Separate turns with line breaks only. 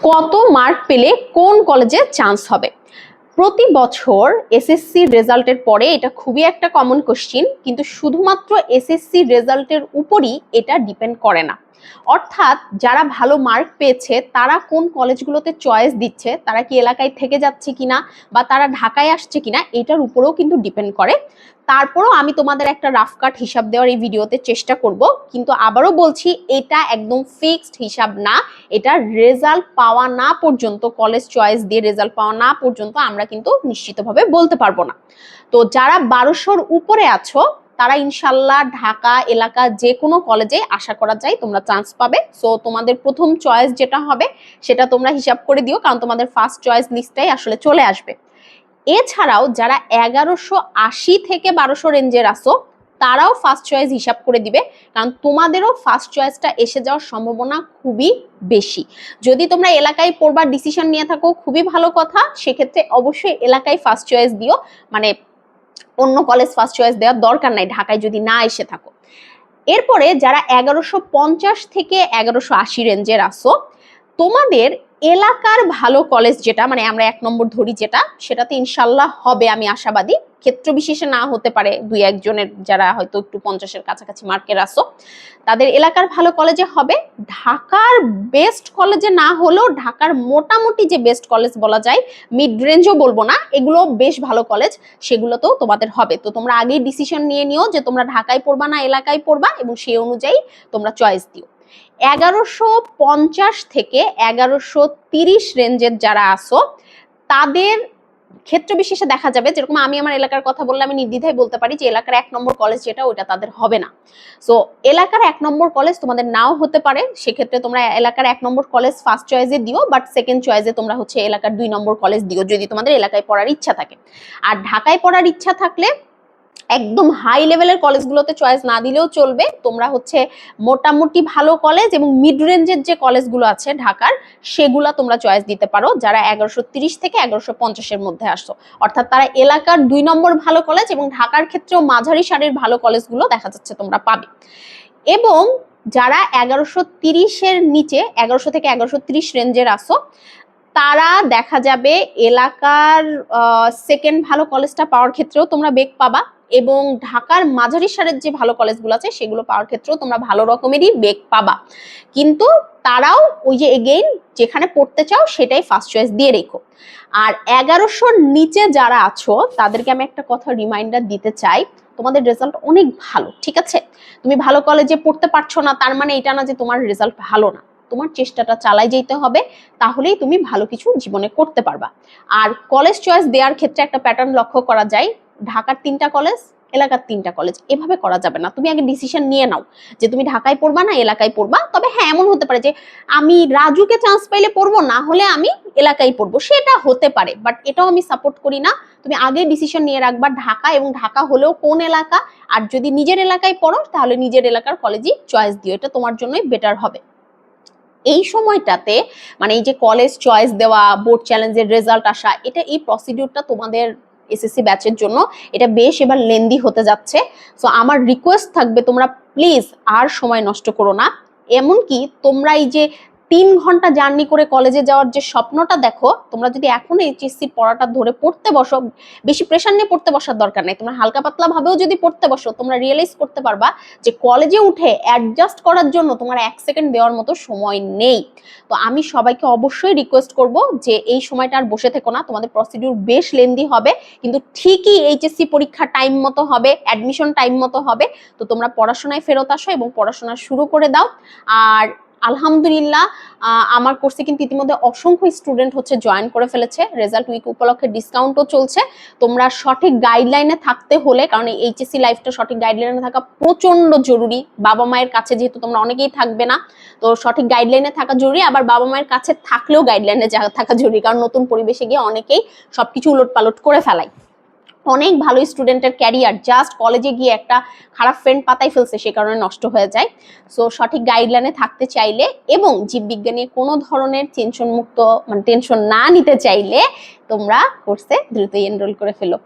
কত মার্ক পেলে কোন কলেজে চান্স হবে? প্রতি বছর এসএসসি রেজাল্টের পরে এটা খুবই একটা কমন কোশ্চিন, কিন্তু শুধুমাত্র এসএসসি রেজাল্টের উপরই এটা ডিপেন্ড করে না। অর্থাৎ যারা ভালো মার্ক পেয়েছে তারা কোন কলেজগুলোতে চয়েস দিচ্ছে, তারা কি এলাকায় থেকে যাচ্ছে কিনা বা তারা ঢাকায় আসছে কিনা, এটার উপরেও কিন্তু ডিপেন্ড করে। তারপরও আমি তোমাদের একটা রাফ কাট হিসাব দেওয়ার এই ভিডিওতে চেষ্টা করব, কিন্তু আবারও বলছি এটা একদম ফিক্সড হিসাব না। এটা রেজাল্ট পাওয়া না পর্যন্ত, কলেজ চয়েস দিয়ে রেজাল্ট পাওয়া না পর্যন্ত আমরা কিন্তু নিশ্চিতভাবে বলতে পারবো না। তো যারা 1200-র উপরে আছো তারা ইনশাল্লাহ ঢাকা এলাকা যে কোনো কলেজে আশা করা যায় তোমরা চান্স পাবে। সো তোমাদের প্রথম চয়েস যেটা হবে সেটা তোমরা হিসাব করে দিও, কারণ তোমাদের ফার্স্ট চয়েস লিস্টটাই আসলে চলে আসবে। এছাড়াও যারা 1180 থেকে 1200 রেঞ্জের আসো তারাও ফার্স্ট চয়েস হিসাব করে দিবে, কারণ তোমাদেরও ফার্স্ট চয়েসটা এসে যাওয়ার সম্ভাবনা খুবই বেশি। যদি তোমরা এলাকায় পড়বার ডিসিশন নিয়ে থাকো খুবই ভালো কথা, সেক্ষেত্রে অবশ্যই এলাকায় ফার্স্ট চয়েস দিও, মানে অন্য কলেজ ফার্স্ট চয়েস দেওয়ার দরকার নাই ঢাকায় যদি না এসে থাকো। এরপরে যারা 1150 থেকে 1180 রেঞ্জের আসো, তোমাদের এলাকার ভালো কলেজ যেটা, মানে আমরা 1 নম্বর ধরি যেটা, সেটাতে ইনশাল্লাহ হবে, আমি আশাবাদী। ক্ষেত্র বিশেষে না হতে পারে, 2-1 জনের যারা হয়তো একটু 50-এর কাছাকাছি মার্কের আসো, তাদের এলাকার ভালো কলেজে হবে। ঢাকার বেস্ট কলেজে না হলেও ঢাকার মোটামুটি যে বেস্ট কলেজ বলা যায়, মিড রেঞ্জও বলবো না, এগুলো বেশ ভালো কলেজ, সেগুলোতেও তোমাদের হবে। তো তোমরা আগেই ডিসিশন নিয়ে নিও যে তোমরা ঢাকায় পড়বা না এলাকায় পড়বা, এবং সেই অনুযায়ী তোমরা চয়েস দিও। 1150 থেকে 1130 রেঞ্জের যারা আসো তাদের ক্ষেত্র বিশেষে দেখা যাবে, যেরকম আমি আমার এলাকার কথা বললে আমি নির্দ্বিধায় বলতে পারি যে এলাকার 1 নম্বর কলেজ যেটা, ওটা তাদের হবে না। সো এলাকার 1 নম্বর কলেজ তোমাদের নাও হতে পারে, সেক্ষেত্রে তোমরা এলাকার 1 নম্বর কলেজ ফার্স্ট চয়েসে দিও, বাট সেকেন্ড চয়েসে তোমরা হচ্ছে এলাকার 2 নম্বর কলেজ দিও যদি তোমাদের এলাকায় পড়ার ইচ্ছা থাকে। আর ঢাকায় পড়ার ইচ্ছা থাকলে একদম হাই লেভেলের কলেজগুলোতে চয়েস না দিলেও চলবে, তোমরা হচ্ছে মোটামুটি ভালো কলেজ এবং মিড রেঞ্জের যে কলেজগুলো আছে ঢাকার, সেগুলা তোমরা চয়েস দিতে পারো যারা 1130 থেকে 1150-এর মধ্যে আসছো। অর্থাৎ তারা এলাকার 2 নম্বর ভালো কলেজ এবং ঢাকার ক্ষেত্রেও মাঝারি সারির ভালো কলেজগুলো দেখা যাচ্ছে তোমরা পাবে। এবং যারা 1130-এর নিচে, 1100 থেকে 1130 রেঞ্জের আসো, তারা দেখা যাবে এলাকার সেকেন্ড ভালো কলেজটা পাওয়ার ক্ষেত্রেও তোমরা বেগ পাবা, এবং ঢাকার মাঝারি সারের যে ভালো কলেজগুলো আছে সেগুলো পাওয়ার ক্ষেত্রেও তোমরা ভালো রকমেরই বেগ পাবা। কিন্তু তারাও ওই যে এগেইন যেখানে পড়তে চাও সেটাই ফার্স্ট চয়েস দিয়ে রেখো। আর 1100-র নিচে যারা আছো তাদেরকে আমি একটা কথা রিমাইন্ডার দিতে চাই, তোমাদের রেজাল্ট অনেক ভালো, ঠিক আছে? তুমি ভালো কলেজে পড়তে পারছো না তার মানে এটা না যে তোমার রেজাল্ট ভালো না। তোমার চেষ্টাটা চালাই যেতে হবে, তাহলেই তুমি ভালো কিছু জীবনে করতে পারবা। আর কলেজ চয়েস দেওয়ার ক্ষেত্রে একটা প্যাটার্ন লক্ষ্য করা যায়, ঢাকার 3টা কলেজ, এলাকার 3টা কলেজ, এভাবে করা যাবে না। তুমি আগে ডিসিশন নিয়ে নাও যে তুমি ঢাকায় পড়বা না এলাকায় পড়বা। তবে হ্যাঁ, এমন হতে পারে যে আমি রাজুকে চান্স পাইলে পড়বো, না হলে আমি এলাকায় পড়বো, সেটা হতে পারে, বাট এটাও আমি সাপোর্ট করি না। তুমি আগে ডিসিশন নিয়ে রাখবা ঢাকা, এবং ঢাকা হলেও কোন এলাকা। আর যদি নিজের এলাকায় পড়ো তাহলে নিজের এলাকার কলেজই চয়েস দিও, এটা তোমার জন্যই বেটার হবে। এই সময়টাতে মানে এই যে কলেজ চয়েস দেওয়া, বোর্ড চ্যালেঞ্জের রেজাল্ট আসা, এটা এই প্রসিডিউরটা তোমাদের এসএসসি ব্যাচের জন্য এটা বেশ এবার লেন্দি হতে যাচ্ছে। সো আমার রিকোয়েস্ট থাকবে তোমরা প্লিজ আর সময় নষ্ট করো না। এমনকি তোমরা এই যে 3 ঘন্টা জার্নি করে কলেজে যাওয়ার যে স্বপ্নটা দেখো, তোমরা যদি এখন এইচএসসি পড়াটা ধরে পড়তে বসো, বেশি প্রেশার নিয়ে পড়তে বসার দরকার নেই, তোমরা হালকা পাতলা ভাবেও যদি পড়তে বসো, তোমরা রিয়েলাইজ করতে পারবা যে কলেজে উঠে অ্যাডজাস্ট করার জন্য তোমার 1 সেকেন্ড দেওয়ার মতো সময় নেই। তো আমি সবাইকে অবশ্যই রিকোয়েস্ট করব যে এই সময়টা আর বসে থেকো না, তোমাদের প্রসিডিউর বেশ লেন্দি হবে, কিন্তু ঠিকই এইচএসসি পরীক্ষা টাইম মতো হবে, অ্যাডমিশন টাইম মতো হবে। তো তোমরা পড়াশোনায় ফেরত আসো এবং পড়াশোনা শুরু করে দাও। আর আলহামদুলিল্লাহ আমার কোর্সে কিন্তু ইতিমধ্যে অসংখ্য স্টুডেন্ট হচ্ছে জয়েন করে ফেলেছে, রেজাল্ট উইক উপলক্ষে ডিসকাউন্টও চলছে। তোমরা সঠিক গাইডলাইনে থাকতে হলে, কারণ এইচএসসি লাইফটা সঠিক গাইডলাইনে থাকা প্রচন্ড জরুরি। বাবা মায়ের কাছে যেহেতু তোমরা অনেকেই থাকবে না, তো সঠিক গাইডলাইনে থাকা জরুরি। আবার বাবা মায়ের কাছে থাকলেও গাইডলাইনে থাকা জরুরি, কারণ নতুন পরিবেশে গিয়ে অনেকেই সবকিছু উলটপালট করে ফেলায়। অনেক ভালো স্টুডেন্টের ক্যারিয়ার জাস্ট কলেজে গিয়ে একটা খারাপ ফ্রেন্ড পাতাই ফেলছে, সে কারণে নষ্ট হয়ে যায়। সো সঠিক গাইডলাইনে থাকতে চাইলে এবং জীববিজ্ঞানে কোনো ধরনের টেনশন মুক্ত, মানে টেনশন না নিতে চাইলে তোমরা কোর্সে দ্রুতই এনরোল করে ফেলো।